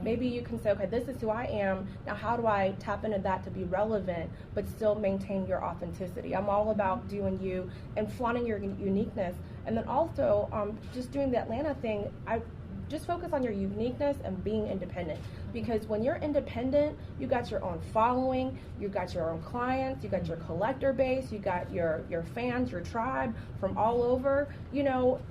Maybe you can say, okay, this is who I am. Now, how do I tap into that to be relevant, but still maintain your authenticity? I'm all about doing you and flaunting your uniqueness. And then also, just doing the Atlanta thing, I just focus on your uniqueness and being independent. Because when you're independent, you got your own following, you got your own clients, you got your collector base, you got your fans, your tribe from all over. You know,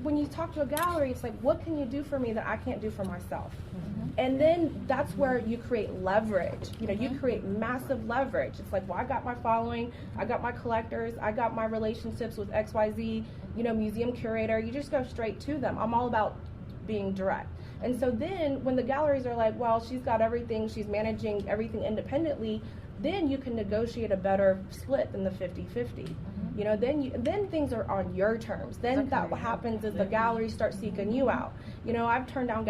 when you talk to a gallery, it's like, what can you do for me that I can't do for myself? And then that's where you create leverage. You know, you create massive leverage. It's like, well, I got my following, I got my collectors, I got my relationships with XYZ, you know, museum curator. You just go straight to them. I'm all about being direct. And so then when the galleries are like, well, she's got everything, she's managing everything independently, then you can negotiate a better split than the 50-50. You know, then things are on your terms. Then that what happens is the galleries start seeking you out. You know, I've turned down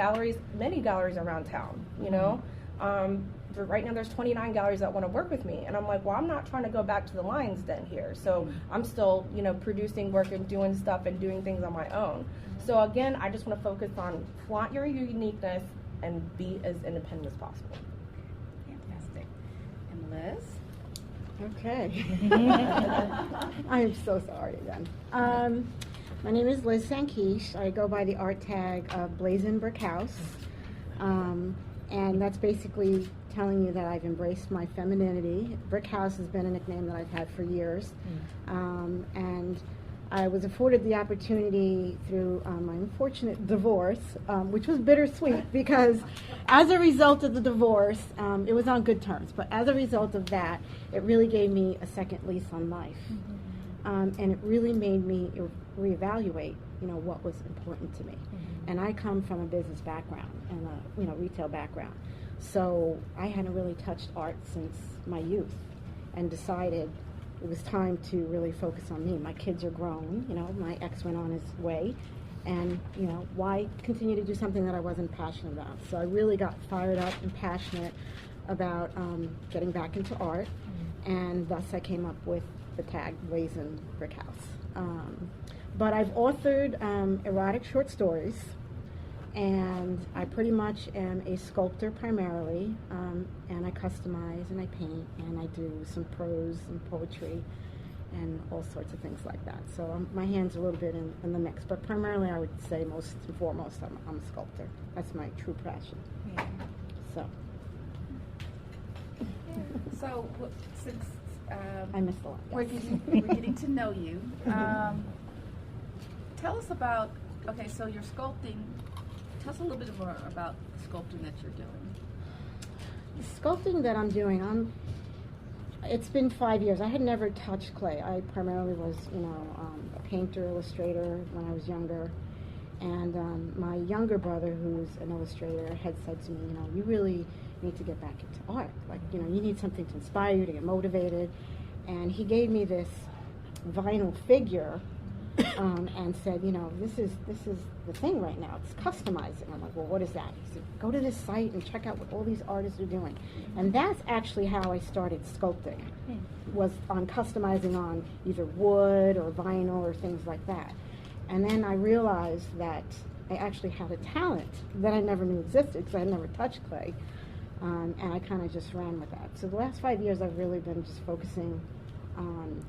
many galleries around town, you know. But right now there's 29 galleries that want to work with me. And I'm like, well, I'm not trying to go back to the lion's den here. So I'm still, you know, producing work and doing stuff and doing things on my own. So again, I just want to focus on flaunt your uniqueness and be as independent as possible. Fantastic. And Liz? Okay. I am so sorry again. My name is Liz Sankeesh. I go by the art tag of Blazin' Brick House. And that's basically telling you that I've embraced my femininity. Brick House has been a nickname that I've had for years. And I was afforded the opportunity through my unfortunate divorce, which was bittersweet because as a result of the divorce, it was on good terms, but as a result of that, it really gave me a second lease on life. And it really made me reevaluate, you know, what was important to me. And I come from a business background and a, you know, retail background. So I hadn't really touched art since my youth and decided it was time to really focus on me. My kids are grown, you know, my ex went on his way, and, you know, why continue to do something that I wasn't passionate about? So I really got fired up and passionate about getting back into art, and thus I came up with the tag Blazin' Brick House. But I've authored erotic short stories, and I pretty much am a sculptor primarily, and I customize and I paint and I do some prose and poetry and all sorts of things like that. So my hand's a little bit in the mix, but primarily I would say most and foremost I'm a sculptor. That's my true passion. Yeah. So. So since I missed a lot. we're getting to know you, tell us about, okay, so you're sculpting. Tell us a little bit more about the sculpting that you're doing. The sculpting that I'm doing, it's been 5 years. I had never touched clay. I primarily was, you know, a painter, illustrator when I was younger. And my younger brother, who's an illustrator, had said to me, you know, you really need to get back into art. Like, you know, you need something to inspire you, to get motivated. And he gave me this vinyl figure and said, you know, this is the thing right now. It's customizing. I'm like, well, what is that? He said, go to this site and check out what all these artists are doing. And that's actually how I started sculpting, was on customizing on either wood or vinyl or things like that. And then I realized that I actually had a talent that I never knew existed because I had never touched clay. And I kind of just ran with that. So the last 5 years I've really been just focusing on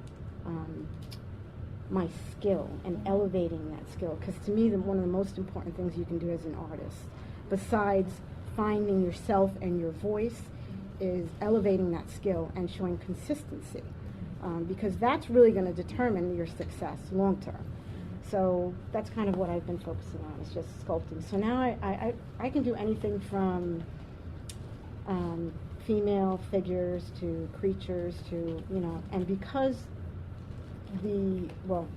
my skill and elevating that skill, because to me one of the most important things you can do as an artist, besides finding yourself and your voice, is elevating that skill and showing consistency, because that's really going to determine your success long term. So that's kind of what I've been focusing on, is just sculpting. So now I can do anything from female figures to creatures to, you know, and because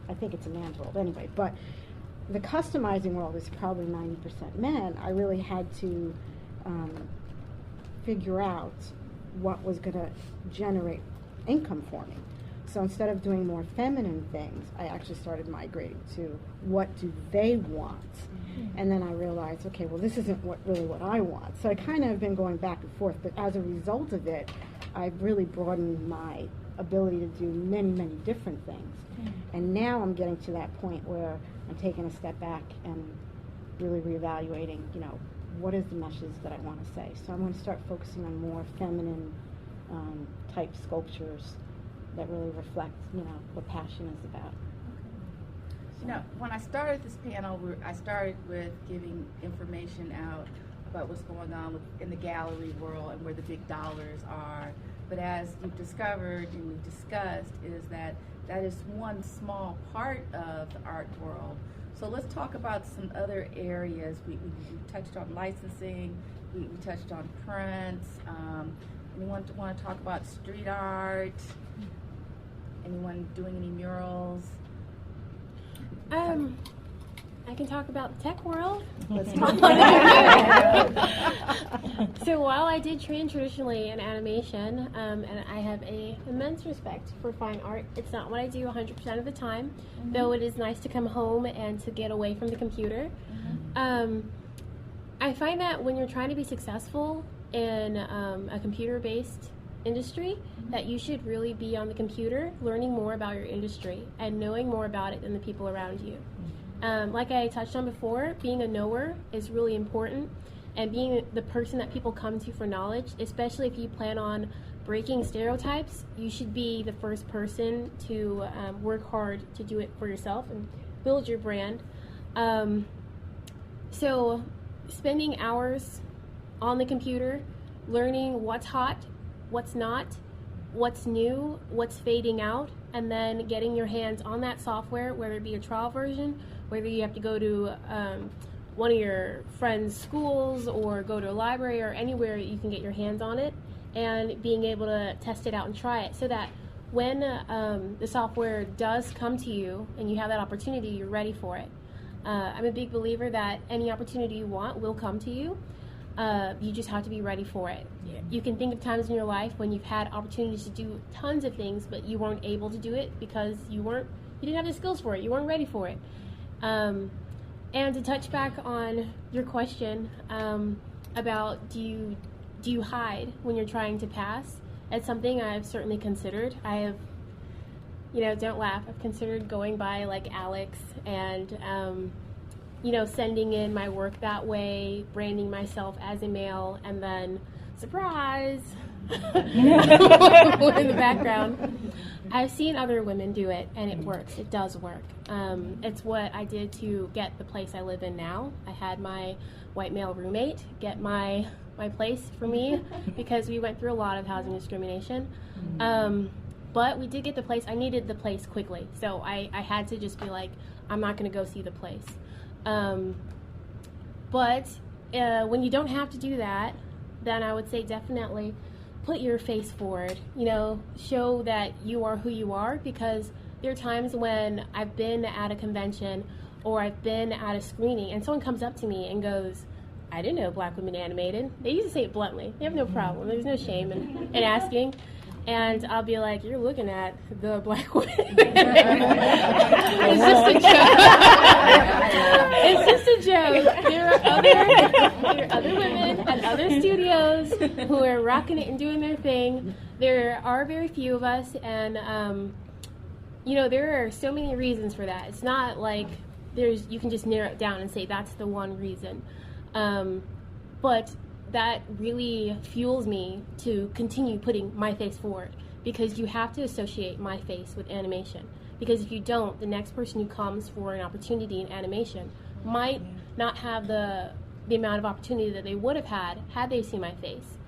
I think it's a man's world anyway, but the customizing world is probably 90% men. I really had to figure out what was going to generate income for me. So instead of doing more feminine things, I actually started migrating to what do they want. And then I realized, okay, well, this isn't really what I want. So I kind of have been going back and forth, but as a result of it, I've really broadened my ability to do many, many different things. And now I'm getting to that point where I'm taking a step back and really reevaluating, you know, what is the message that I want to say. So I'm going to start focusing on more feminine type sculptures that really reflect, what passion is about. So. Now, when I started this panel, I started with giving information out about what's going on in the gallery world and where the big dollars are. But as you've discovered and we've discussed, is that is one small part of the art world. So let's talk about some other areas. We touched on licensing, we touched on prints. Anyone want to talk about street art? Anyone doing any murals? I can talk about the tech world. Let's talk about it. So while I did train traditionally in animation, and I have an immense respect for fine art, it's not what I do 100% of the time, though it is nice to come home and to get away from the computer. I find that when you're trying to be successful in a computer-based industry, that you should really be on the computer learning more about your industry and knowing more about it than the people around you. Like I touched on before, being a knower is really important, and being the person that people come to for knowledge, especially if you plan on breaking stereotypes, you should be the first person to work hard to do it for yourself and build your brand. So spending hours on the computer, learning what's hot, what's not, what's new, what's fading out, and then getting your hands on that software, whether it be a trial version, whether you have to go to one of your friends' schools or go to a library or anywhere you can get your hands on it, and being able to test it out and try it so that when the software does come to you and you have that opportunity, you're ready for it. I'm a big believer that any opportunity you want will come to you. You just have to be ready for it. Yeah. You can think of times in your life when you've had opportunities to do tons of things, but you weren't able to do it because you didn't have the skills for it. You weren't ready for it. And to touch back on your question about do you hide when you're trying to pass? It's something I've certainly considered. I have, don't laugh. I've considered going by like Alex and sending in my work that way, branding myself as a male, and then, surprise, in the background. I've seen other women do it, and it works. It does work. It's what I did to get the place I live in now. I had my white male roommate get my place for me because we went through a lot of housing discrimination. But we did get the place. I needed the place quickly, so I had to just be like, I'm not going to go see the place. But when you don't have to do that, then I would say definitely put your face forward, show that you are who you are, because there are times when I've been at a convention or I've been at a screening and someone comes up to me and goes, I didn't know black women animated. They used to say it bluntly. They have no problem. There's no shame in asking. And I'll be like, you're looking at the black woman. It's just a joke. It's just a joke. There are other women at other studios who are rocking it and doing their thing. There are very few of us, and there are so many reasons for that. It's not like you can just narrow it down and say that's the one reason. But that really fuels me to continue putting my face forward, because you have to associate my face with animation. Because if you don't, the next person who comes for an opportunity in animation might not have the amount of opportunity that they would have had they seen my face.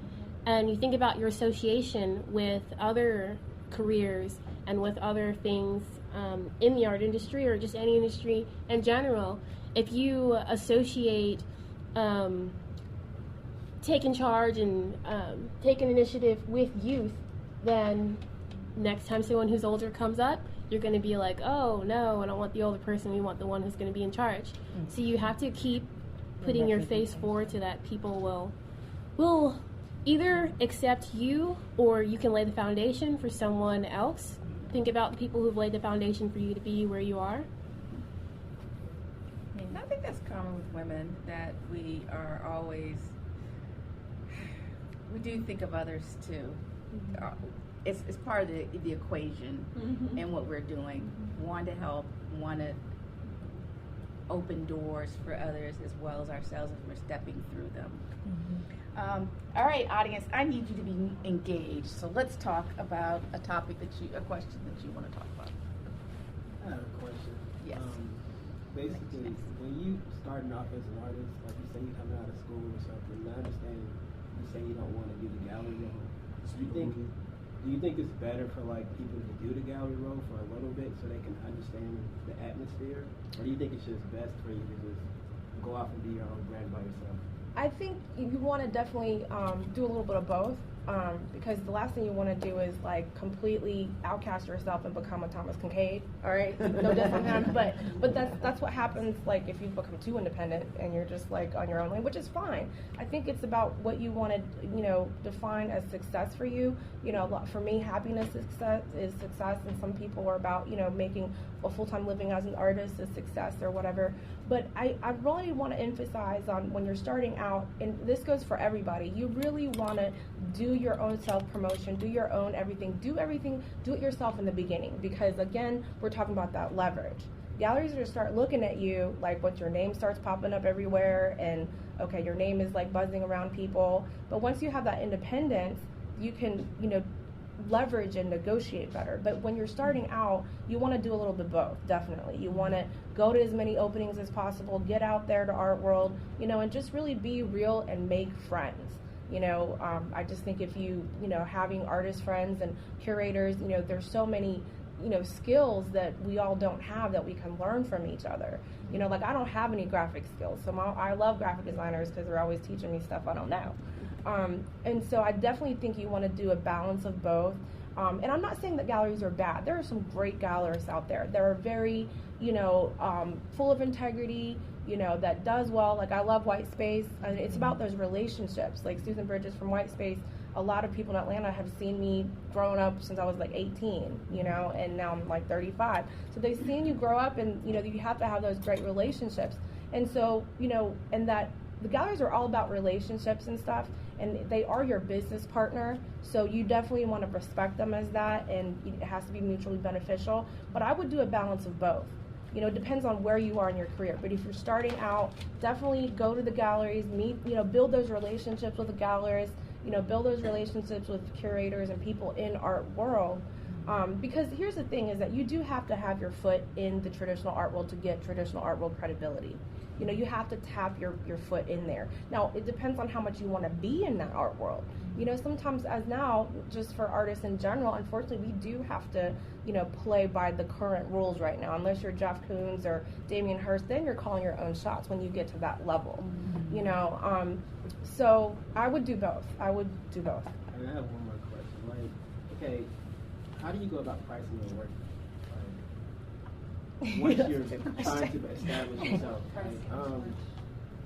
And you think about your association with other careers and with other things in the art industry or just any industry in general. If you associate taking charge and taking initiative with youth, then next time someone who's older comes up, you're going to be like, oh no, I don't want the older person, we want the one who's going to be in charge. So you have to keep putting your face forward so that people will either accept you, or you can lay the foundation for someone else. Think about the people who've laid the foundation for you to be where you are. I think that's common with women, that we are always, we do think of others too. It's part of the equation in what we're doing. Want to help, want to open doors for others as well as ourselves if we're stepping through them. All right, audience, I need you to be engaged. So let's talk about a question that you want to talk about. I have a question. Yes. Basically, when you starting off as an artist, like you say you're coming out of school or something, and I understand you say you don't want to do the gallery role. Do you think it's better for like people to do the gallery role for a little bit so they can understand the atmosphere, or do you think it's just best for you to just go off and be your own brand by yourself? I think you want to definitely do a little bit of both, because the last thing you want to do is like completely outcast yourself and become a Thomas Kincaid. All right, no diss on him, but that's what happens like if you become too independent and you're just like on your own lane, which is fine. I think it's about what you want to define as success for you. For me, happiness is success, and some people are about making a full-time living as an artist is success or whatever. But I really want to emphasize on when you're starting out, and this goes for everybody, you really want to do your own self-promotion, do your own everything, do it yourself in the beginning, because again, we're talking about that leverage. Galleries are going to start looking at you like once your name starts popping up everywhere and okay, your name is like buzzing around people. But once you have that independence, you can, leverage and negotiate better. But when you're starting out, you want to do a little bit both, definitely. You want to go to as many openings as possible, get out there to art world, and just really be real and make friends. I just think if having artist friends and curators, there's so many, skills that we all don't have that we can learn from each other. Like I don't have any graphic skills, so I love graphic designers because they're always teaching me stuff I don't know. And so I definitely think you want to do a balance of both. And I'm not saying that galleries are bad. There are some great gallerists out there. They're very, full of integrity, that does well. Like I love White Space, and it's about those relationships. Like Susan Bridges from White Space, a lot of people in Atlanta have seen me growing up since I was like 18, and now I'm like 35. So they've seen you grow up, and you have to have those great relationships. And so, and that the galleries are all about relationships and stuff, and they are your business partner, so you definitely want to respect them as that, and it has to be mutually beneficial. But I would do a balance of both. It depends on where you are in your career, but if you're starting out, definitely go to the galleries, meet, build those relationships with the gallerists, build those relationships with curators and people in art world. Because here's the thing is that you do have to have your foot in the traditional art world to get traditional art world credibility. You have to tap your foot in there. Now, it depends on how much you want to be in that art world. Sometimes as now, just for artists in general, unfortunately, we do have to, play by the current rules right now. Unless you're Jeff Koons or Damien Hirst, then you're calling your own shots when you get to that level. So I would do both. And I have one more question. Okay, how do you go about pricing your work? Once you're trying to establish yourself.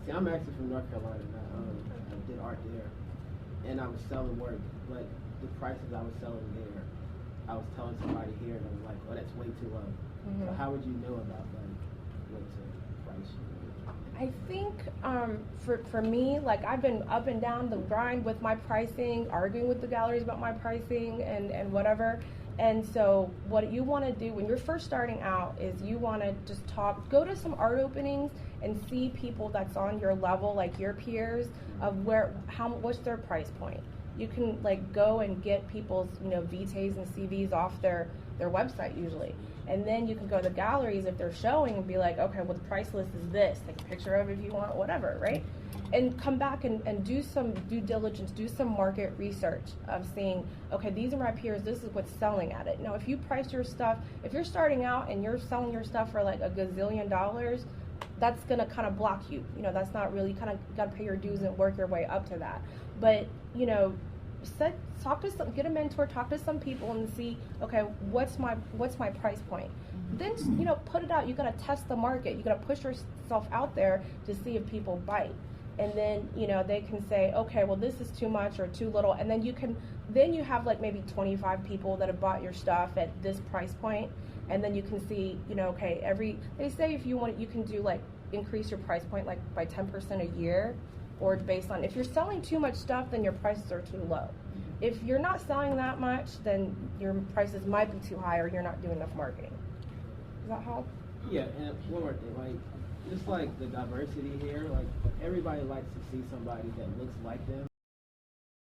See, I'm actually from North Carolina. I did art there, and I was selling work, but the prices I was selling there, I was telling somebody here, and I was like, "Oh, that's way too low." So how would you know about what to price? I think for me, like I've been up and down the grind with my pricing, arguing with the galleries about my pricing and whatever. And so what you want to do when you're first starting out is you want to just go to some art openings and see people that's on your level, like your peers, of what's their price point. You can like go and get people's VTs and CVs off their website usually. And then you can go to the galleries if they're showing and be like, okay, well the price list is this, take a picture of it if you want, whatever, right? And come back and do some due diligence, do some market research of seeing, okay, these are my peers, this is what's selling at it. Now, if you price your stuff, if you're starting out and you're selling your stuff for like $1 gazillion, that's going to kind of block you. That's not really, kind of got to pay your dues and work your way up to that. But, get a mentor, talk to some people and see, okay, what's my price point? Then, put it out. You got to test the market. You got to push yourself out there to see if people bite. And then, they can say, okay, well, this is too much or too little. And then you have like maybe 25 people that have bought your stuff at this price point. And then you can see, okay, they say if you want, you can do like increase your price point like by 10% a year, or based on, if you're selling too much stuff, then your prices are too low. If you're not selling that much, then your prices might be too high or you're not doing enough marketing. Does that help? Yeah, and one more thing, like, just like the diversity here, like everybody likes to see somebody that looks like them.